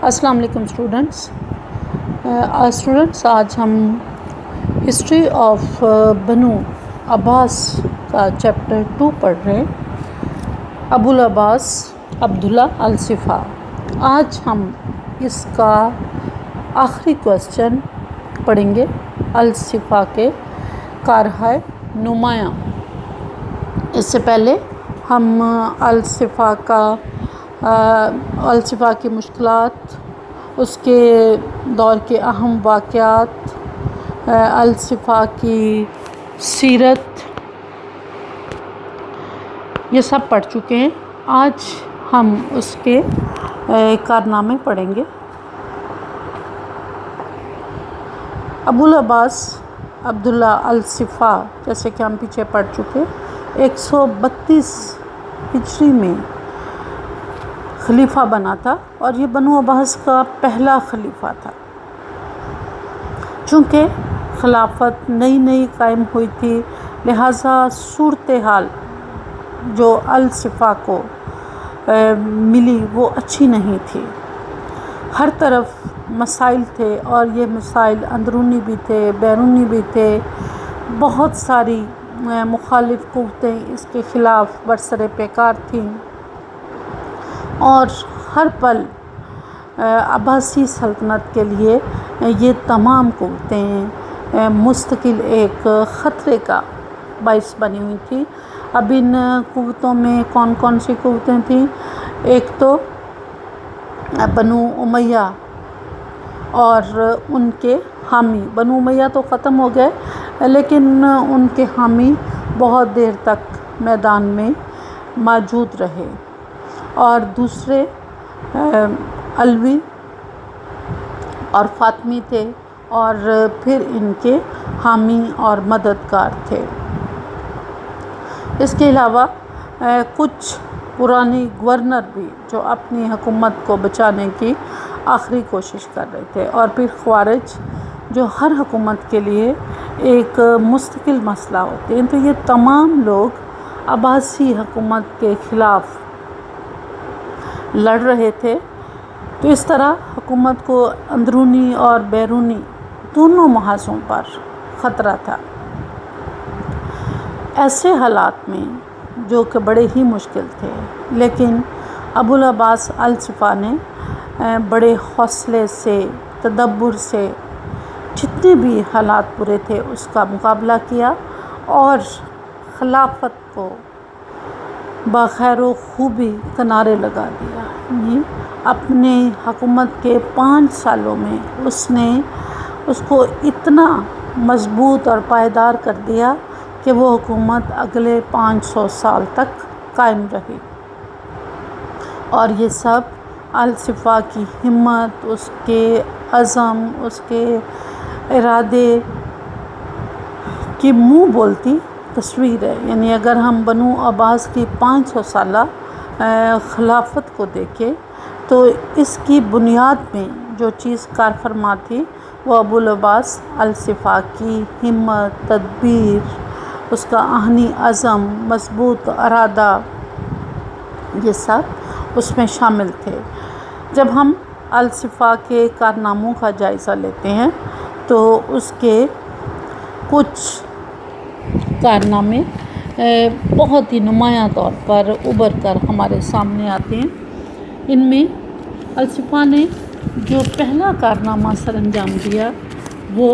السلام علیکم اسٹوڈنٹس آج ہم ہسٹری آف بنو عباس کا چیپٹر 2 پڑھ رہے ہیں، ابو العباس عبداللہ الصفا۔ آج ہم اس کا آخری کویسچن پڑھیں گے، الصفا کے کارہائے نمایاں۔ اس سے پہلے ہم الصفا کی مشکلات، اس کے دور کے اہم واقعات، الصفا کی سیرت، یہ سب پڑھ چکے ہیں۔ آج ہم اس کے کارنامے پڑھیں گے۔ ابو العباس عبداللہ الصفا، جیسے کہ ہم پیچھے پڑھ چکے، 132 ہجری میں خلیفہ بنا تھا، اور یہ بنو عباس کا پہلا خلیفہ تھا۔ چونکہ خلافت نئی قائم ہوئی تھی، لہٰذا صورتحال جو الصفا کو ملی وہ اچھی نہیں تھی۔ ہر طرف مسائل تھے، اور یہ مسائل اندرونی بھی تھے، بیرونی بھی تھے۔ بہت ساری مخالف قوتیں اس کے خلاف برسر پیکار تھیں، اور ہر پل عباسی سلطنت کے لیے یہ تمام قوتیں مستقل ایک خطرے کا باعث بنی ہوئی تھی۔ اب ان قوتوں میں کون کون سی قوتیں تھیں؟ ایک تو بنو امیہ اور ان کے حامی۔ بنو امیہ تو ختم ہو گئے، لیکن ان کے حامی بہت دیر تک میدان میں موجود رہے، اور دوسرے علوی اور فاطمی تھے، اور پھر ان کے حامی اور مددگار تھے۔ اس کے علاوہ کچھ پرانے گورنر بھی جو اپنی حکومت کو بچانے کی آخری کوشش کر رہے تھے، اور پھر خوارج جو ہر حکومت کے لیے ایک مستقل مسئلہ ہوتے ہیں۔ تو یہ تمام لوگ عباسی حکومت کے خلاف لڑ رہے تھے۔ تو اس طرح حکومت کو اندرونی اور بیرونی دونوں محاذوں پر خطرہ تھا۔ ایسے حالات میں جو کہ بڑے ہی مشکل تھے، لیکن ابو العباس الصفا نے بڑے حوصلے سے، تدبر سے جتنے بھی حالات برے تھے اس کا مقابلہ کیا، اور خلافت کو بخیر و خوبی کنارے لگا دیا۔ اپنے حکومت کے 5 سالوں میں اس نے اس کو اتنا مضبوط اور پائیدار کر دیا کہ وہ حکومت اگلے 500 سال تک قائم رہی، اور یہ سب الصفا کی ہمت، اس کے عزم، اس کے ارادے کی منہ بولتی تصویر ہے۔ یعنی اگر ہم بنو عباس کی 500 سالہ خلافت کو دیکھیں تو اس کی بنیاد میں جو چیز کار فرما تھی وہ ابو العباس الصفا کی ہمت، تدبیر، اس کا آہنی عزم، مضبوط ارادہ، یہ سب اس میں شامل تھے۔ جب ہم الصفا کے کارناموں کا جائزہ لیتے ہیں تو اس کے کچھ کارنامے بہت ہی نمایاں طور پر ابھر کر ہمارے سامنے آتے ہیں۔ ان میں الصفا نے جو پہلا کارنامہ سر انجام دیا وہ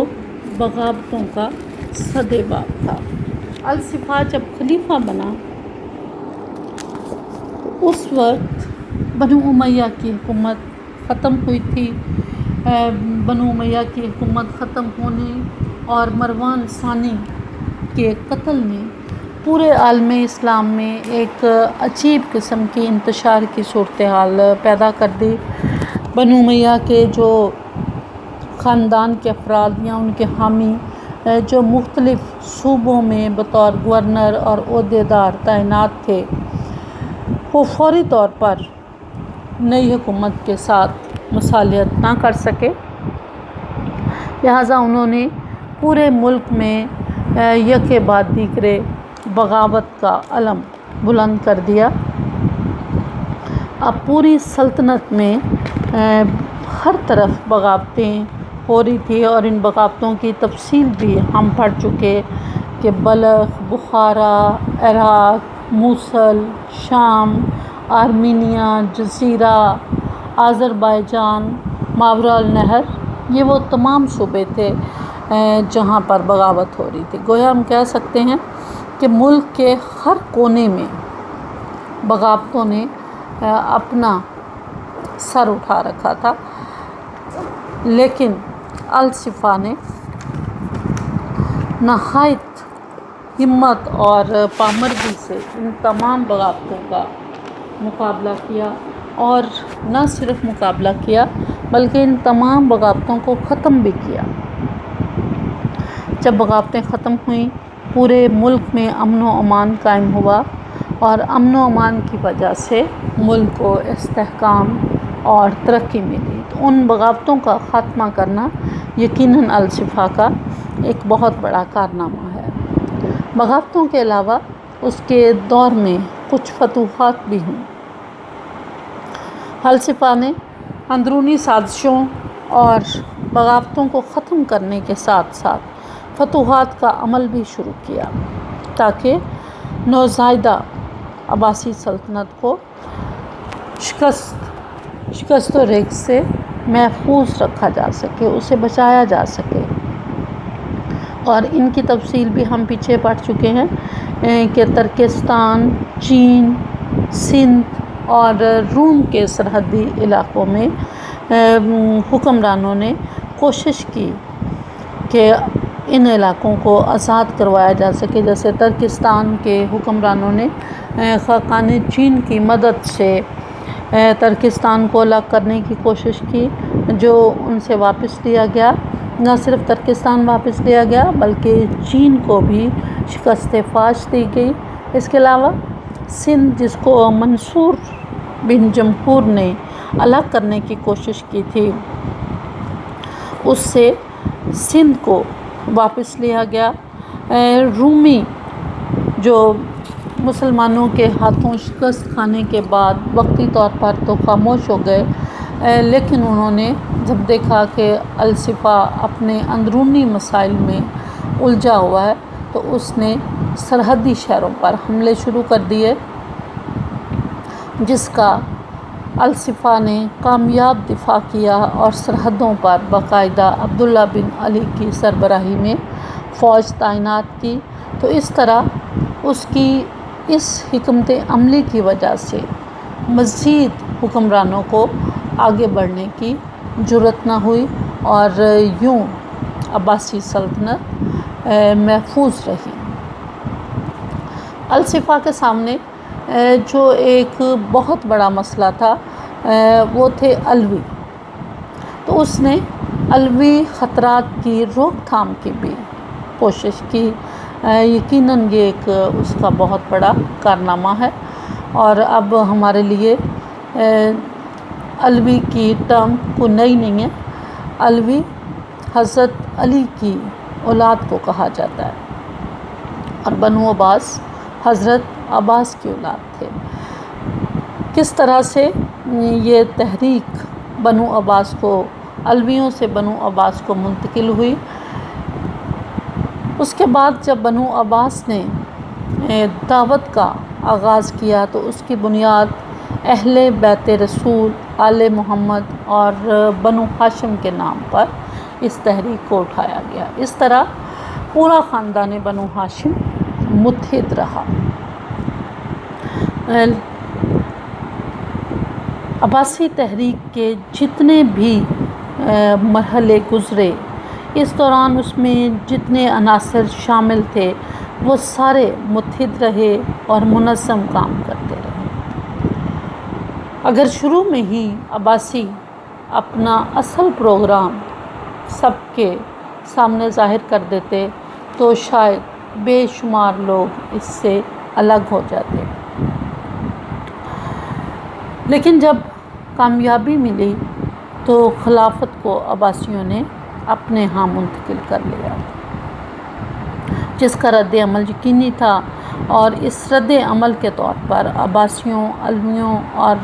بغاوتوں کا سد باب تھا۔ الصفا جب خلیفہ بنا اس وقت بنو امیہ کی حکومت ختم ہوئی تھی۔ بنو امیہ کی حکومت ختم ہونے اور مروان ثانی کے قتل نے پورے عالم اسلام میں ایک عجیب قسم کی انتشار کی صورتحال پیدا کر دی۔ بنو امیہ کے جو خاندان کے افراد یا ان کے حامی جو مختلف صوبوں میں بطور گورنر اور عہدیدار تعینات تھے، وہ فوری طور پر نئی حکومت کے ساتھ مصالحت نہ کر سکے، لہٰذا انہوں نے پورے ملک میں یکے بعد دیگرے بغاوت کا علم بلند کر دیا۔ اب پوری سلطنت میں ہر طرف بغاوتیں ہو رہی تھی، اور ان بغاوتوں کی تفصیل بھی ہم پڑھ چکے کہ بلخ، بخارا، عراق، موصل، شام، آرمینیا، جزیرہ، آذربائیجان، ماورا النہر، یہ وہ تمام صوبے تھے جہاں پر بغاوت ہو رہی تھی۔ گویا ہم کہہ سکتے ہیں کہ ملک کے ہر کونے میں بغاوتوں نے اپنا سر اٹھا رکھا تھا، لیکن الصفا نے نہایت ہمت اور پامردی سے ان تمام بغاوتوں کا مقابلہ کیا، اور نہ صرف مقابلہ کیا بلکہ ان تمام بغاوتوں کو ختم بھی کیا۔ جب بغاوتیں ختم ہوئیں، پورے ملک میں امن و امان قائم ہوا، اور امن و امان کی وجہ سے ملک کو استحکام اور ترقی ملی۔ تو ان بغاوتوں کا خاتمہ کرنا یقیناً الصفا کا ایک بہت بڑا کارنامہ ہے۔ بغاوتوں کے علاوہ اس کے دور میں کچھ فتوحات بھی ہوئیں۔ الصفا نے اندرونی سازشوں اور بغاوتوں کو ختم کرنے کے ساتھ ساتھ فتوحات کا عمل بھی شروع کیا، تاکہ نوزائیدہ عباسی سلطنت کو شکست و ریگ سے محفوظ رکھا جا سکے، اسے بچایا جا سکے۔ اور ان کی تفصیل بھی ہم پیچھے پڑھ چکے ہیں کہ ترکستان، چین، سندھ اور روم کے سرحدی علاقوں میں حکمرانوں نے کوشش کی کہ ان علاقوں کو آزاد کروایا جا سکے۔ جیسے ترکستان کے حکمرانوں نے خاقان چین کی مدد سے ترکستان کو الگ کرنے کی کوشش کی، جو ان سے واپس لیا گیا۔ نہ صرف ترکستان واپس لیا گیا بلکہ چین کو بھی شکست فاش دی گئی۔ اس کے علاوہ سندھ، جس کو منصور بن جمہور نے الگ کرنے کی کوشش کی تھی، اس سے سندھ کو واپس لیا گیا۔ رومی جو مسلمانوں کے ہاتھوں شکست کھانے کے بعد وقتی طور پر تو خاموش ہو گئے، لیکن انہوں نے جب دیکھا کہ الصفا اپنے اندرونی مسائل میں الجھا ہوا ہے تو اس نے سرحدی شہروں پر حملے شروع کر دیے، جس کا الصفا نے کامیاب دفاع کیا اور سرحدوں پر باقاعدہ عبداللہ بن علی کی سربراہی میں فوج تعینات کی۔ تو اس طرح اس کی اس حکمت عملی کی وجہ سے مزید حکمرانوں کو آگے بڑھنے کی جرأت نہ ہوئی، اور یوں عباسی سلطنت محفوظ رہی۔ الصفا کے سامنے جو ایک بہت بڑا مسئلہ تھا وہ تھے علوی۔ تو اس نے علوی خطرات کی روک تھام کی بھی کوشش کی۔ یقیناً یہ ایک اس کا بہت بڑا کارنامہ ہے، اور اب ہمارے لیے علوی کی ٹرم کو نئی نہیں ہے۔ علوی حضرت علی کی اولاد کو کہا جاتا ہے، اور بنو عباس حضرت عباس کی اولاد تھے۔ کس طرح سے یہ تحریک بنو عباس کو، علویوں سے بنو عباس کو منتقل ہوئی، اس کے بعد جب بنو عباس نے دعوت کا آغاز کیا تو اس کی بنیاد اہل بیت رسول، آل محمد اور بنو ہاشم کے نام پر اس تحریک کو اٹھایا گیا۔ اس طرح پورا خاندان بنو ہاشم متحد رہا۔ عباسی تحریک کے جتنے بھی مرحلے گزرے، اس دوران اس میں جتنے عناصر شامل تھے وہ سارے متحد رہے اور منظم کام کرتے رہے۔ اگر شروع میں ہی عباسی اپنا اصل پروگرام سب کے سامنے ظاہر کر دیتے تو شاید بے شمار لوگ اس سے الگ ہو جاتے، لیکن جب کامیابی ملی تو خلافت کو عباسیوں نے اپنے ہاں منتقل کر لیا، جس کا رد عمل یقینی تھا، اور اس رد عمل کے طور پر عباسیوں، علویوں اور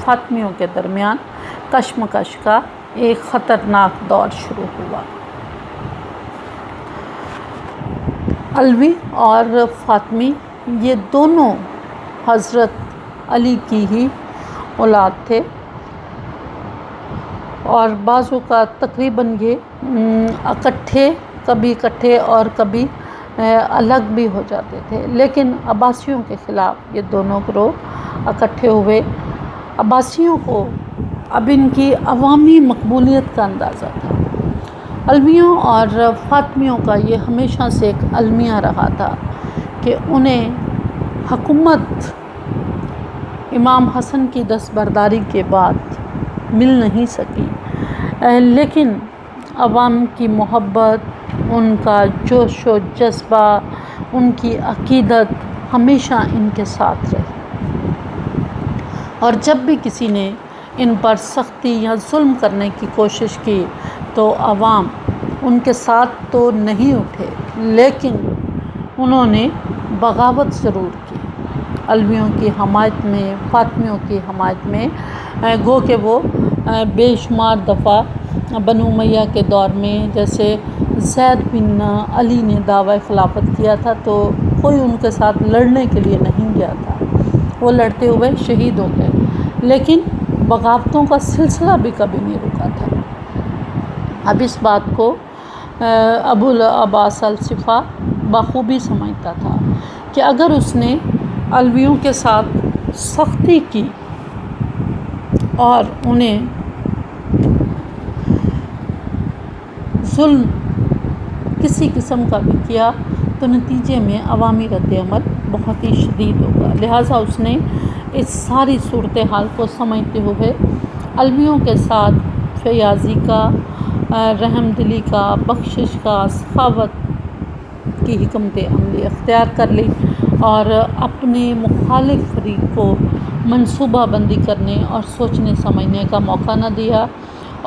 فاطمیوں کے درمیان کشمکش کا ایک خطرناک دور شروع ہوا۔ علوی اور فاطمی یہ دونوں حضرت علی کی ہی اولاد تھے، اور بعض اوقات تقریباً یہ کبھی اکٹھے اور کبھی الگ بھی ہو جاتے تھے، لیکن عباسیوں کے خلاف یہ دونوں گروہ اکٹھے ہوئے۔ عباسیوں کو اب ان کی عوامی مقبولیت کا اندازہ تھا۔ علویوں اور فاطمیوں کا یہ ہمیشہ سے ایک المیہ رہا تھا کہ انہیں حکومت امام حسن کی دستبرداری کے بعد مل نہیں سکی، لیکن عوام کی محبت، ان کا جوش و جذبہ، ان کی عقیدت ہمیشہ ان کے ساتھ رہی، اور جب بھی کسی نے ان پر سختی یا ظلم کرنے کی کوشش کی تو عوام ان کے ساتھ تو نہیں اٹھے، لیکن انہوں نے بغاوت ضرور کی علویوں کی حمایت میں، فاطمیوں کی حمایت میں۔ گو کہ وہ بے شمار دفعہ بنو امیہ کے دور میں جیسے زید بن علی نے دعویٰ خلافت کیا تھا تو کوئی ان کے ساتھ لڑنے کے لیے نہیں گیا تھا، وہ لڑتے ہوئے شہید ہو گئے، لیکن بغاوتوں کا سلسلہ بھی کبھی نہیں رکا تھا۔ اب اس بات کو ابو العباس الصفا بخوبی سمجھتا تھا کہ اگر اس نے علویوں کے ساتھ سختی کی اور انہیں ظلم کسی قسم کا بھی کیا تو نتیجے میں عوامی رد عمل بہت ہی شدید ہوگا، لہٰذا اس نے اس ساری صورتحال کو سمجھتے ہوئے علویوں کے ساتھ فیاضی کا، رحم دلی کا، بخشش کا، سخاوت کی حکمت عملی اختیار کر لی، اور اپنے مخالف فریق کو منصوبہ بندی کرنے اور سوچنے سمجھنے کا موقع نہ دیا،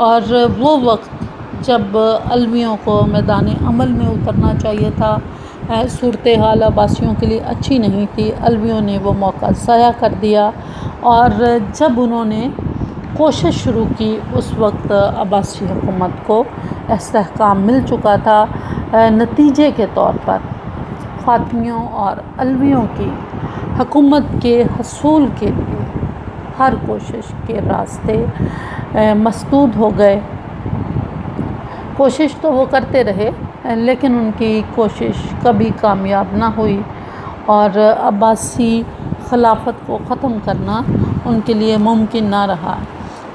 اور وہ وقت جب علویوں کو میدان عمل میں اترنا چاہیے تھا، صورتحال عباسیوں کے لیے اچھی نہیں تھی، علویوں نے وہ موقع ضائع کر دیا، اور جب انہوں نے کوشش شروع کی اس وقت عباسی حکومت کو استحکام مل چکا تھا۔ نتیجے کے طور پر فاطمیوں اور علویوں کی حکومت کے حصول کے لیے ہر کوشش کے راستے مسدود ہو گئے۔ کوشش تو وہ کرتے رہے، لیکن ان کی کوشش کبھی کامیاب نہ ہوئی، اور عباسی خلافت کو ختم کرنا ان کے لیے ممکن نہ رہا،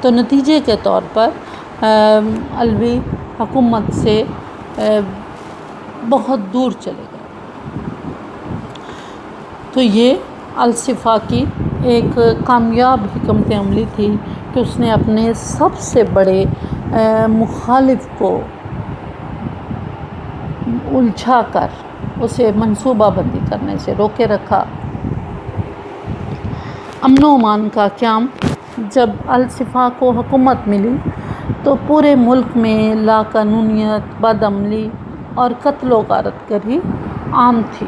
تو نتیجے کے طور پر علوی حکومت سے بہت دور چلے گئے۔ تو یہ الصفا کی ایک کامیاب حکمت عملی تھی کہ اس نے اپنے سب سے بڑے مخالف کو الجھا کر اسے منصوبہ بندی کرنے سے روکے رکھا۔ امن و امان کا قیام جب الصفا کو حکومت ملی تو پورے ملک میں لاقانونیت، بدعملی اور قتل و غارت گری عام تھی۔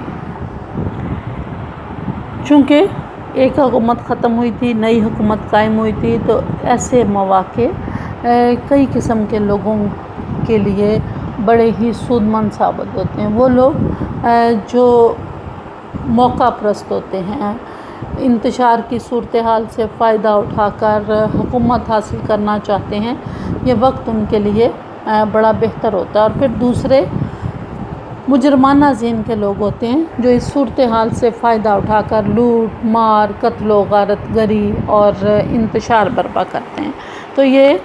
چونکہ ایک حکومت ختم ہوئی تھی، نئی حکومت قائم ہوئی تھی، تو ایسے مواقع کئی قسم کے لوگوں کے لیے بڑے ہی سودمند ثابت ہوتے ہیں۔ وہ لوگ جو موقع پرست ہوتے ہیں، انتشار کی صورتحال سے فائدہ اٹھا کر حکومت حاصل کرنا چاہتے ہیں، یہ وقت ان کے لیے بڑا بہتر ہوتا ہے، اور پھر دوسرے مجرمانہ ذہن کے لوگ ہوتے ہیں جو اس صورتحال سے فائدہ اٹھا کر لوٹ مار، قتل و غارت گری اور انتشار برپا کرتے ہیں۔ تو یہ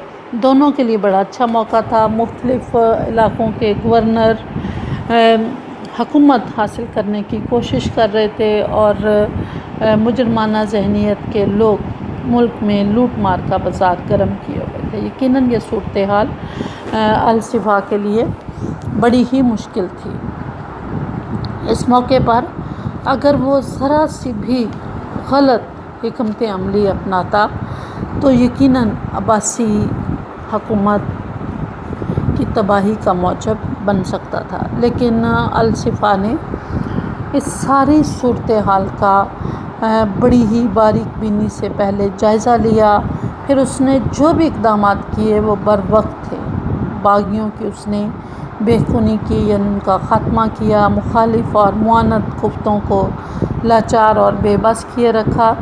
دونوں کے لیے بڑا اچھا موقع تھا۔ مختلف علاقوں کے گورنر حکومت حاصل کرنے کی کوشش کر رہے تھے، اور مجرمانہ ذہنیت کے لوگ ملک میں لوٹ مار کا بازار گرم کیے ہوئے تھے۔ یقیناً یہ صورتحال الصفا کے لیے بڑی ہی مشکل تھی۔ اس موقع پر اگر وہ ذرا سی بھی غلط حکمت عملی اپناتا تو یقیناً عباسی حکومت کی تباہی کا موجب بن سکتا تھا، لیکن الصفا نے اس ساری صورتحال کا بڑی ہی باریک بینی سے پہلے جائزہ لیا، پھر اس نے جو بھی اقدامات کیے وہ بر وقت تھے۔ باغیوں کی اس نے بے خونی کی، یعنی ان کا خاتمہ کیا، مخالف اور معاند خفتوں کو لاچار اور بے بس کیے رکھا،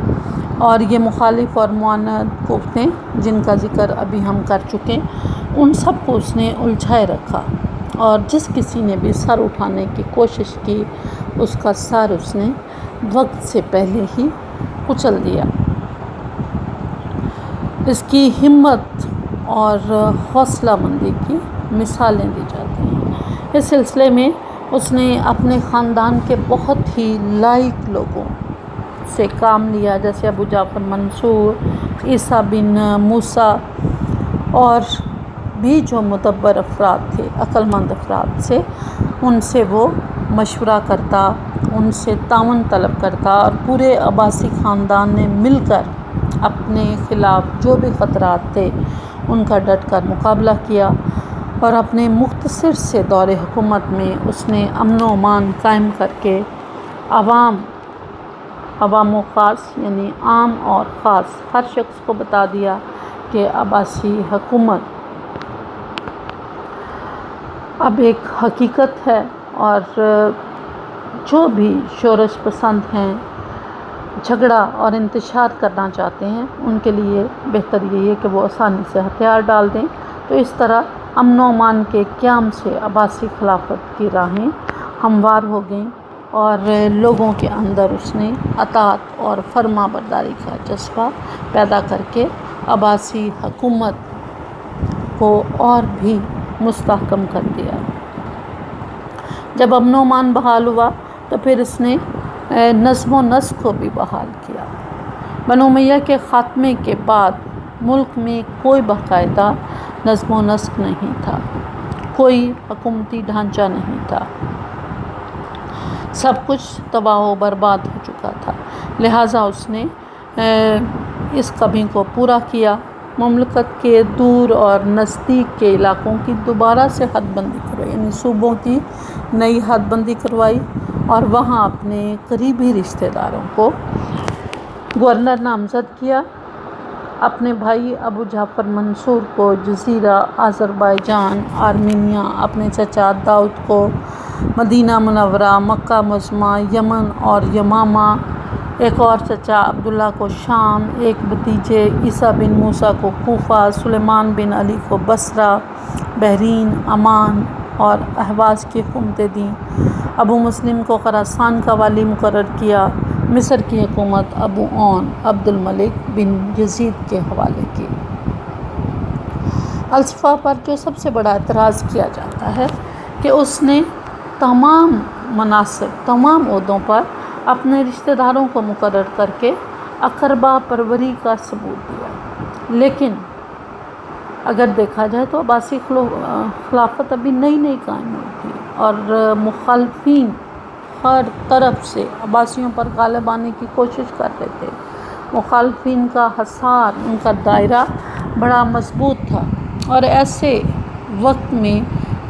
اور یہ مخالف اور معاند خفتیں جن کا ذکر ابھی ہم کر چکے، ان سب کو اس نے الجھائے رکھا، اور جس کسی نے بھی سر اٹھانے کی کوشش کی اس کا سر اس نے وقت سے پہلے ہی کچل دیا۔ اس کی ہمت اور حوصلہ مندی کی مثالیں دی جاتی ہیں۔ اس سلسلے میں اس نے اپنے خاندان کے بہت ہی لائق لوگوں سے کام لیا، جیسے ابو جعفر منصور، عیسیٰ بن موسیٰ، اور بھی جو مدبر افراد تھے، عقل مند افراد سے، ان سے وہ مشورہ کرتا، ان سے تعاون طلب کرتا، اور پورے عباسی خاندان نے مل کر اپنے خلاف جو بھی خطرات تھے ان کا ڈٹ کر مقابلہ کیا، اور اپنے مختصر سے دور حکومت میں اس نے امن و امان قائم کر کے عوام و خاص، یعنی عام اور خاص ہر شخص کو بتا دیا کہ عباسی حکومت اب ایک حقیقت ہے، اور جو بھی شورش پسند ہیں، جھگڑا اور انتشار کرنا چاہتے ہیں، ان کے لیے بہتر یہی ہے کہ وہ آسانی سے ہتھیار ڈال دیں۔ تو اس طرح امن و امان کے قیام سے عباسی خلافت کی راہیں ہموار ہو گئیں، اور لوگوں کے اندر اس نے اطاعت اور فرما برداری کا جذبہ پیدا کر کے عباسی حکومت کو اور بھی مستحکم کر دیا۔ جب امن و امان بحال ہوا تو پھر اس نے نظم و نسق کو بھی بحال کیا۔ بنو امیہ کے خاتمے کے بعد ملک میں کوئی باقاعدہ نظم و نسق نہیں تھا، کوئی حکومتی ڈھانچہ نہیں تھا، سب کچھ تباہ و برباد ہو چکا تھا۔ لہٰذا اس نے اس کمی کو پورا کیا، مملکت کے دور اور نزدیک کے علاقوں کی دوبارہ سے حد بندی کروائی، یعنی صوبوں کی نئی حد بندی کروائی، اور وہاں اپنے قریبی رشتہ داروں کو گورنر نامزد کیا۔ اپنے بھائی ابو جعفر منصور کو جزیرہ آذربائیجان، آرمینیا، اپنے چچا داؤد کو مدینہ منورہ، مکہ معظمہ، یمن اور یمامہ، ایک اور چچا عبداللہ کو شام، ایک بھتیجے عیسیٰ بن موسیٰ کو کوفہ، سلیمان بن علی کو بصرہ، بحرین، عمان اور اہواز کی حکومتیں دیں۔ ابو مسلم کو خراسان کا والی مقرر کیا۔ مصر کی حکومت ابو عون عبد الملک بن یزید کے حوالے کی۔ الصفا پر جو سب سے بڑا اعتراض کیا جاتا ہے کہ اس نے تمام مناصب، تمام عہدوں پر اپنے رشتہ داروں کو مقرر کر کے اقربا پروری کا ثبوت دیا، لیکن اگر دیکھا جائے تو عباسی خلافت ابھی نئی نئی قائم ہوئی تھی، اور مخالفین ہر طرف سے عباسیوں پر غالب آنے کی کوشش کر رہے تھے۔ مخالفین کا حصار، ان کا دائرہ بڑا مضبوط تھا، اور ایسے وقت میں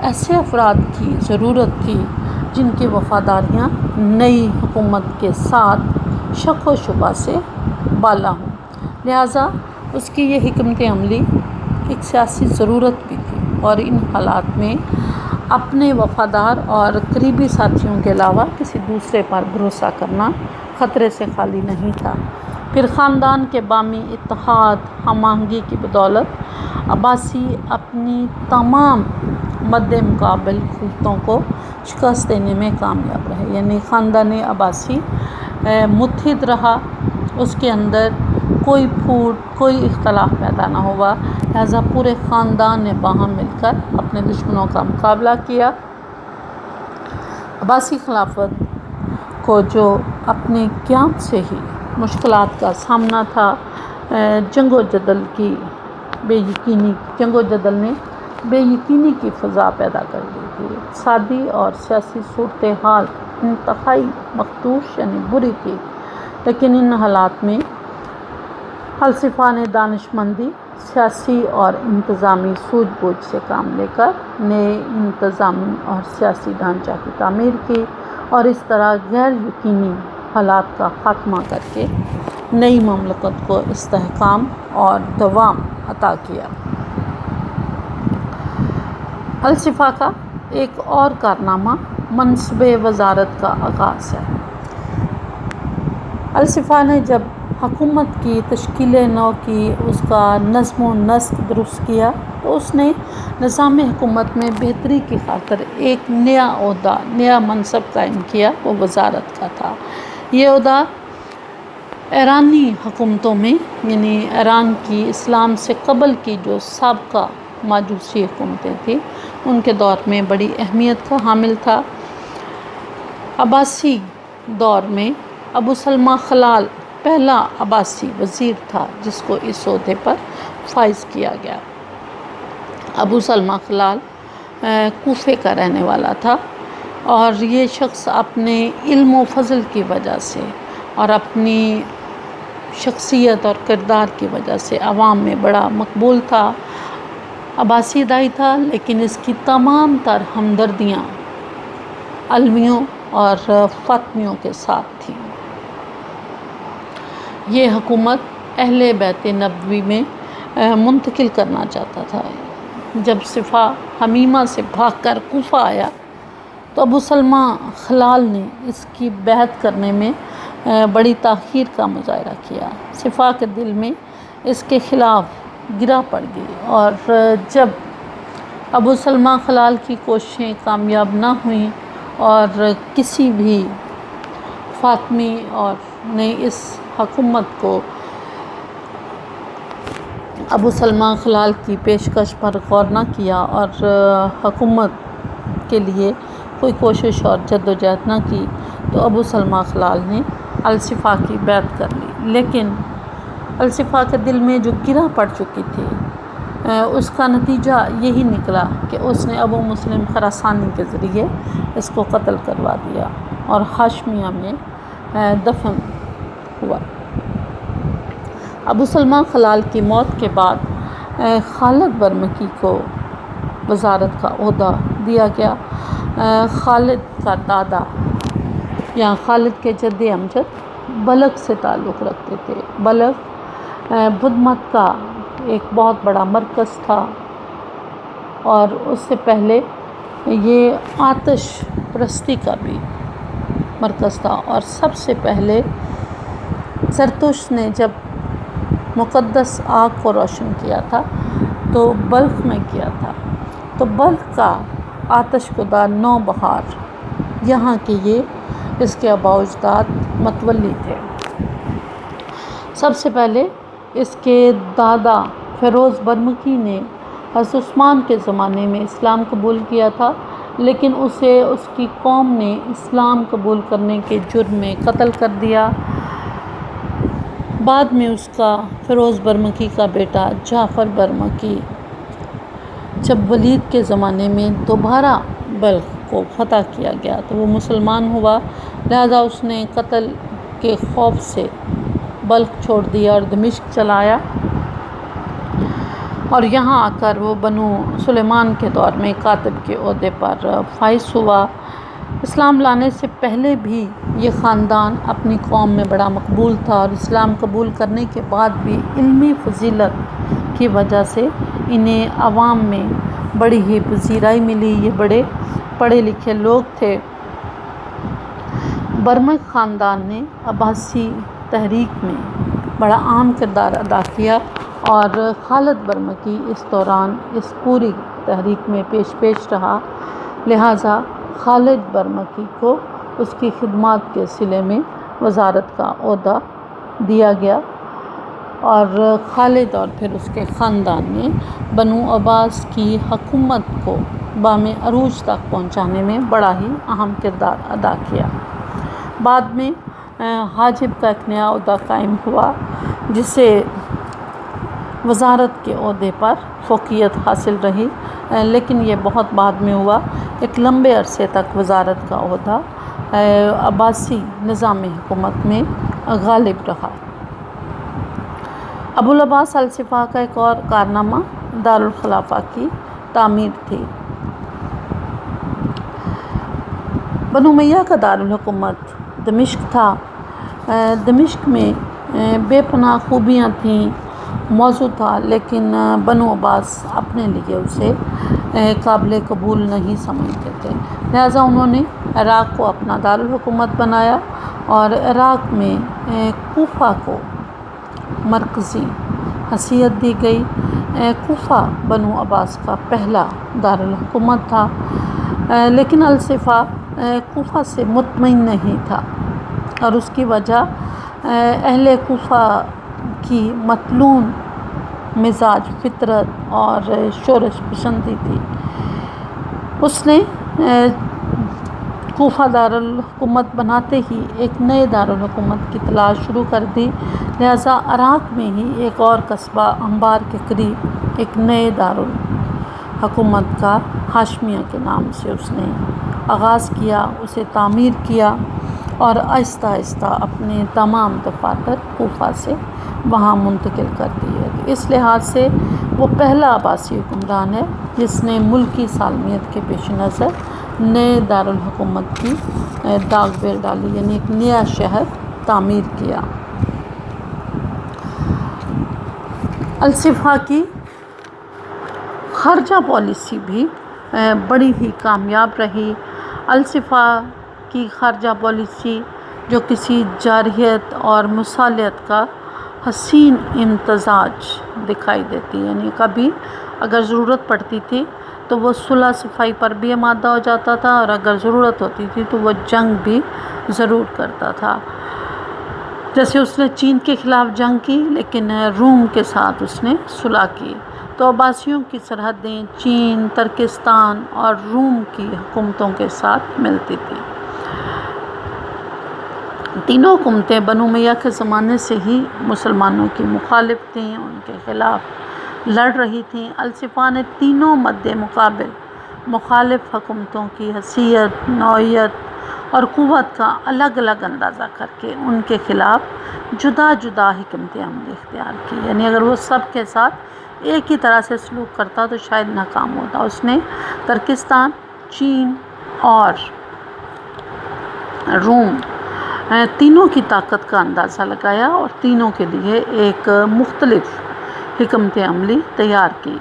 ایسے افراد کی ضرورت تھی جن کی وفاداریاں نئی حکومت کے ساتھ شک و شبہ سے بالا ہوں۔ لہٰذا اس کی یہ حکمت عملی ایک سیاسی ضرورت بھی تھی، اور ان حالات میں اپنے وفادار اور قریبی ساتھیوں کے علاوہ کسی دوسرے پر بھروسہ کرنا خطرے سے خالی نہیں تھا۔ پھر خاندان کے بامی اتحاد، ہم آہنگی کی بدولت عباسی اپنی تمام مد مقابل قوتوں کو شکست دینے میں کامیاب رہے، یعنی خاندان عباسی متحد رہا، اس کے اندر کوئی پھوٹ، کوئی اختلاف پیدا نہ ہوا، لہذا پورے خاندان نے باہم مل کر اپنے دشمنوں کا مقابلہ کیا۔ عباسی خلافت کو جو اپنے قیام سے ہی مشکلات کا سامنا تھا، جنگ و جدل نے بے یقینی کی فضا پیدا کر دی تھی۔ اقتصادی اور سیاسی صورتحال انتہائی مخدوش، یعنی بری تھی، لیکن ان حالات میں الصفا نے دانش مندی، سیاسی اور انتظامی سوجھ بوجھ سے کام لے کر نئے انتظامی اور سیاسی ڈھانچہ کی تعمیر کی، اور اس طرح غیر یقینی حالات کا خاتمہ کر کے نئی مملکت کو استحکام اور دوام عطا کیا۔ الصفا کا ایک اور کارنامہ منصب وزارت کا آغاز ہے۔ الصفا نے جب حکومت کی تشکیل نو کی، اس کا نظم و نسق درست کیا، تو اس نے نظام حکومت میں بہتری کی خاطر ایک نیا عہدہ، نیا منصب قائم کیا، وہ وزارت کا تھا۔ یہ عہدہ ایرانی حکومتوں میں، یعنی ایران کی اسلام سے قبل کی جو سابقہ ماجوسی حکومتیں تھیں، ان کے دور میں بڑی اہمیت کا حامل تھا۔ عباسی دور میں ابو سلمہ خلال پہلا عباسی وزیر تھا جس کو اس عہدے پر فائز کیا گیا۔ ابو سلمہ خلال کوفے کا رہنے والا تھا، اور یہ شخص اپنے علم و فضل کی وجہ سے اور اپنی شخصیت اور کردار کی وجہ سے عوام میں بڑا مقبول تھا۔ عباسی دائی تھا، لیکن اس کی تمام تر ہمدردیاں علویوں اور فاطمیوں کے ساتھ تھیں۔ یہ حکومت اہل بیت نبوی میں منتقل کرنا چاہتا تھا۔ جب صفا حمیمہ سے بھاگ کر کوفہ آیا تو ابو سلمہ خلال نے اس کی بیعت کرنے میں بڑی تاخیر کا مظاہرہ کیا۔ صفا کے دل میں اس کے خلاف گرہ پڑ گئی، اور جب ابو سلمہ خلال کی کوششیں کامیاب نہ ہوئیں اور کسی بھی فاطمی اور نے اس حکومت کو ابو سلمہ خلال کی پیشکش پر غور نہ کیا اور حکومت کے لیے کوئی کوشش اور جدوجہد نہ کی، تو ابو سلمہ خلال نے الصفا کی بیعت کر لی۔ لیکن الصفا کے دل میں جو گرہ پڑ چکی تھی، اس کا نتیجہ یہی نکلا کہ اس نے ابو مسلم خراسانی کے ذریعے اس کو قتل کروا دیا اور ہاشمیہ میں دفن ہوا۔ ابو سلمہ خلال کی موت کے بعد خالد برمکی کو وزارت کا عہدہ دیا گیا۔ خالد کا دادا یا خالد کے جد امجد بلخ سے تعلق رکھتے تھے۔ بلخ بدھ مت کا ایک بہت بڑا مرکز تھا، اور اس سے پہلے یہ آتش پرستی کا بھی مرکز تھا، اور سب سے پہلے زرتشت نے جب مقدس آگ کو روشن کیا تھا تو بلخ میں کیا تھا۔ تو بلخ کا آتش کدہ نوبہار یہاں کے اس کے آباء و اجداد متولی تھے۔ سب سے پہلے اس کے دادا فیروز برمکی نے حضرت عثمان کے زمانے میں اسلام قبول کیا تھا، لیکن اسے اس کی قوم نے اسلام قبول کرنے کے جرم میں قتل کر دیا۔ بعد میں اس کا فیروز برمکی کا بیٹا جعفر برمکی جب ولید کے زمانے میں دوبارہ بلخ کو فتح کیا گیا تو وہ مسلمان ہوا، لہذا اس نے قتل کے خوف سے بلخ چھوڑ دیا اور دمشق چلا آیا، اور یہاں آ کر وہ بنو سلیمان کے دور میں کاتب کے عہدے پر فائز ہوا۔ اسلام لانے سے پہلے بھی یہ خاندان اپنی قوم میں بڑا مقبول تھا، اور اسلام قبول کرنے کے بعد بھی علمی فضیلت کی وجہ سے انہیں عوام میں بڑی ہی پذیرائی ملی۔ یہ بڑے پڑھے لکھے لوگ تھے۔ برمک خاندان نے عباسی تحریک میں بڑا اہم کردار ادا کیا، اور خالد برمکی اس دوران اس پوری تحریک میں پیش رہا، لہٰذا خالد برمکی کو اس کی خدمات کے صلے میں وزارت کا عہدہ دیا گیا، اور خالد اور پھر اس کے خاندان نے بنو عباس کی حکومت کو بام عروج تک پہنچانے میں بڑا ہی اہم کردار ادا کیا۔ بعد میں حاجب کا ایک نیا عہدہ قائم ہوا جسے وزارت کے عہدے پر فوقیت حاصل رہی، لیکن یہ بہت بعد میں ہوا۔ ایک لمبے عرصے تک وزارت کا عہدہ عباسی نظام حکومت میں غالب رہا۔ ابو العباس الصفا کا ایک اور کارنامہ دارالخلافہ کی تعمیر تھی۔ بنو امیہ کا دارالحکومت دمشق تھا۔ دمشق میں بے پناہ خوبیاں تھیں، موضوع تھا، لیکن بنو عباس اپنے لیے اسے قابل قبول نہیں سمجھتے تھے۔ لہٰذا انہوں نے عراق کو اپنا دارالحکومت بنایا اور عراق میں کوفہ کو مرکزی حیثیت دی گئی۔ کوفہ بنو عباس کا پہلا دارالحکومت تھا، لیکن الصفا کوفہ سے مطمئن نہیں تھا، اور اس کی وجہ اہل کوفہ کی مطلون مزاج فطرت اور شورش پسندی تھی۔ اس نے کوفہ دارالحکومت بناتے ہی ایک نئے دارالحکومت کی تلاش شروع کر دی، لہٰذا عراق میں ہی ایک اور قصبہ انبار کے قریب ایک نئے دارالحکومت کا ہاشمیہ کے نام سے اس نے آغاز کیا، اسے تعمیر کیا اور آہستہ آہستہ اپنے تمام دفاتر کوفہ سے وہاں منتقل کر دیے۔ اس لحاظ سے وہ پہلا عباسی حکمران ہے جس نے ملکی سالمیت کے پیش نظر نئے دارالحکومت کی داغ بیر ڈالی، یعنی ایک نیا شہر تعمیر کیا۔ الصفا کی خارجہ پالیسی بھی بڑی ہی کامیاب رہی۔ الصفا کی خارجہ پالیسی جو کسی جارحیت اور مصالحت کا حسین امتزاج دکھائی دیتی، یعنی کبھی اگر ضرورت پڑتی تھی تو وہ صلح صفائی پر بھی آمادہ ہو جاتا تھا، اور اگر ضرورت ہوتی تھی تو وہ جنگ بھی ضرور کرتا تھا۔ جیسے اس نے چین کے خلاف جنگ کی، لیکن روم کے ساتھ اس نے صلح کی، تو عباسیوں کی سرحدیں چین، ترکستان اور روم کی حکومتوں کے ساتھ ملتی تھیں۔ تینوں حکومتیں بنو امیہ کے زمانے سے ہی مسلمانوں کی مخالف تھیں، ان کے خلاف لڑ رہی تھیں۔ الصفا نے تینوں مد مقابل مخالف حکومتوں کی حیثیت، نوعیت اور قوت کا الگ الگ اندازہ کر کے ان کے خلاف جدا جدا حکمت عملی اختیار کی، یعنی اگر وہ سب کے ساتھ ایک ہی طرح سے سلوک کرتا تو شاید ناکام ہوتا۔ اس نے ترکستان، چین اور روم تینوں کی طاقت کا اندازہ لگایا اور تینوں کے لیے ایک مختلف حکمت عملی تیار کی۔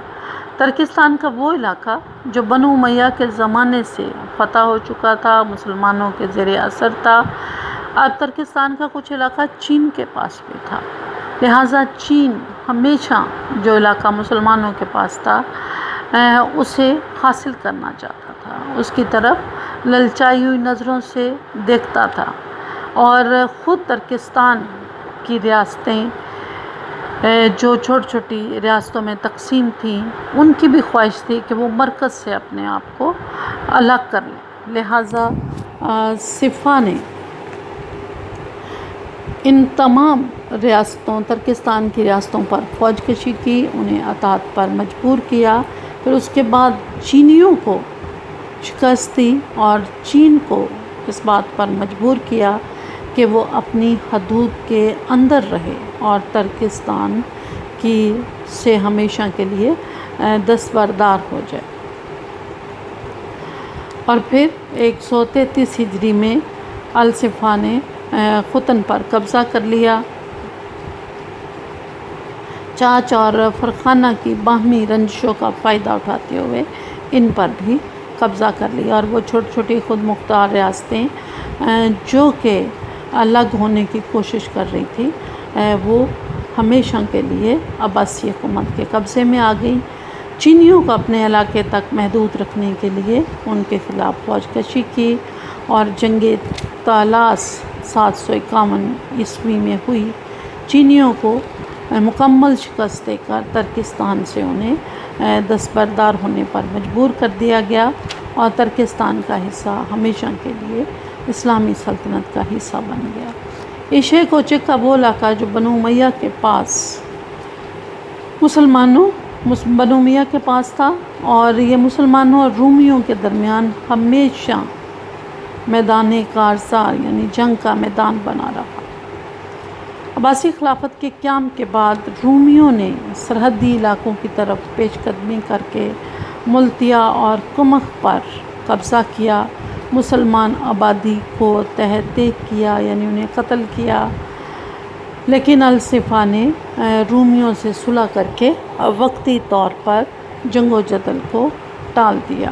ترکستان کا وہ علاقہ جو بنو امیہ کے زمانے سے فتح ہو چکا تھا، مسلمانوں کے زیر اثر تھا، اب ترکستان کا کچھ علاقہ چین کے پاس بھی تھا، لہٰذا چین ہمیشہ جو علاقہ مسلمانوں کے پاس تھا اسے حاصل کرنا چاہتا تھا، اس کی طرف للچائی ہوئی نظروں سے دیکھتا تھا، اور خود ترکستان کی ریاستیں جو چھوٹی چھوٹی ریاستوں میں تقسیم تھیں، ان کی بھی خواہش تھی کہ وہ مرکز سے اپنے آپ کو الگ کر لیں، لہٰذا صفا نے ان تمام ریاستوں، ترکستان کی ریاستوں پر فوج کشی کی، انہیں اطاعت پر مجبور کیا، پھر اس کے بعد چینیوں کو شکست دی اور چین کو اس بات پر مجبور کیا کہ وہ اپنی حدود کے اندر رہے اور ترکستان کی سے ہمیشہ کے لیے دستبردار ہو جائے۔ اور پھر 133 ہجری میں الصفا نے ختن پر قبضہ کر لیا۔ چاچ اور فرخانہ کی باہمی رنجشوں کا فائدہ اٹھاتے ہوئے ان پر بھی قبضہ کر لیا، اور وہ چھوٹی چھوٹی خود مختار ریاستیں جو کہ الگ ہونے کی کوشش کر رہی تھی وہ ہمیشہ کے لیے عباسی حکومت کے قبضے میں آ گئیں۔ چینیوں کو اپنے علاقے تک محدود رکھنے کے لیے ان کے خلاف فوج کشی کی، اور جنگ طالاس 751 عیسوی میں ہوئی۔ چینیوں کو مکمل شکست دے کر ترکستان سے انہیں دستبردار ہونے پر مجبور کر دیا گیا، اور ترکستان کا حصہ ہمیشہ کے لیے اسلامی سلطنت کا حصہ بن گیا۔ ایشیا کوچک کا وہ علاقہ جو بنو امیہ کے پاس تھا، اور یہ مسلمانوں اور رومیوں کے درمیان ہمیشہ میدان کارزار یعنی جنگ کا میدان بنا رہا۔ عباسی خلافت کے قیام کے بعد رومیوں نے سرحدی علاقوں کی طرف پیش قدمی کر کے ملتیا اور کمخ پر قبضہ کیا، مسلمان آبادی کو تحت دیگ کیا، یعنی انہیں قتل کیا، لیکن الصفا نے رومیوں سے صلح کر کے وقتی طور پر جنگ و جدل کو ٹال دیا۔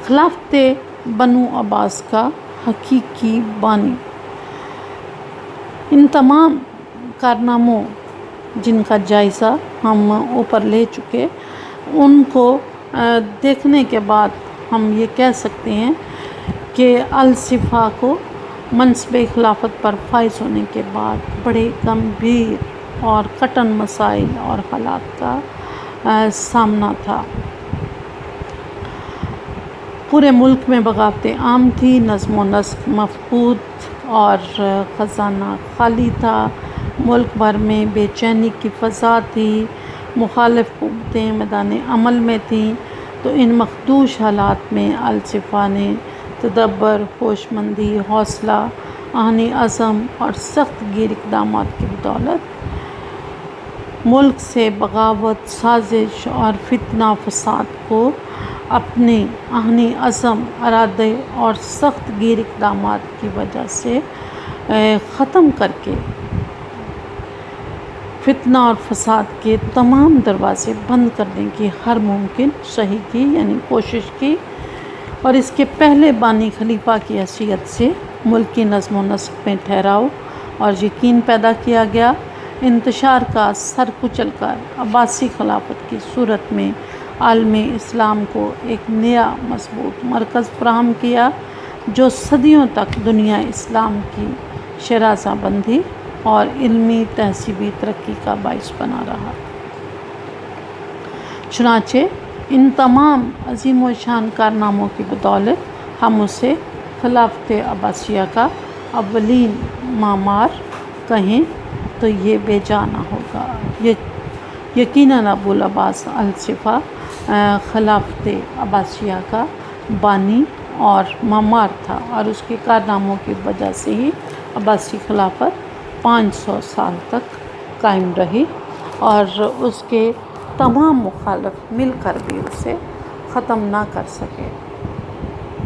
خلافت بنو عباس کا حقیقی بانی۔ ان تمام کارناموں جن کا جائزہ ہم اوپر لے چکے، ان کو دیکھنے کے بعد ہم یہ کہہ سکتے ہیں کہ الصفا کو منصب خلافت پر فائز ہونے کے بعد بڑے گمبھیر اور کٹن مسائل اور حالات کا سامنا تھا۔ پورے ملک میں بغاوتیں عام تھی، نظم و نسق مفقود اور خزانہ خالی تھا، ملک بھر میں بے چینی کی فضا تھی، مخالف قوتیں میدان عمل میں تھیں۔ تو ان مخدوش حالات میں الصفا نے تدبر، ہوش مندی، حوصلہ، آہنی عزم اور سخت گیر اقدامات کی بدولت ملک سے بغاوت، سازش اور فتنہ فساد کو اپنے آہنی عزم، ارادے اور سخت گیر اقدامات کی وجہ سے ختم کر کے فتنہ اور فساد کے تمام دروازے بند کرنے کی ہر ممکن صحیح کی، یعنی کوشش کی، اور اس کے پہلے بانی خلیفہ کی حیثیت سے ملک کی نظم و نسق میں ٹھہراؤ اور یقین پیدا کیا گیا۔ انتشار کا سر کچل کر عباسی خلافت کی صورت میں عالم اسلام کو ایک نیا مضبوط مرکز فراہم کیا، جو صدیوں تک دنیا اسلام کی شیرازہ بندی اور علمی تہذیبی ترقی کا باعث بنا رہا۔ چنانچہ ان تمام عظیم و شان کارناموں کی بدولت ہم اسے خلافت عباسیہ کا اولین معمار کہیں تو یہ بے جا نہ ہوگا۔ یقیناً ابو العباس الصفا خلافت عباسیہ کا بانی اور معمار تھا، اور اس کے کارناموں کی وجہ سے ہی عباسی خلافت 500 سال تک قائم رہی، اور اس کے تمام مخالف مل کر بھی اسے ختم نہ کر سکے۔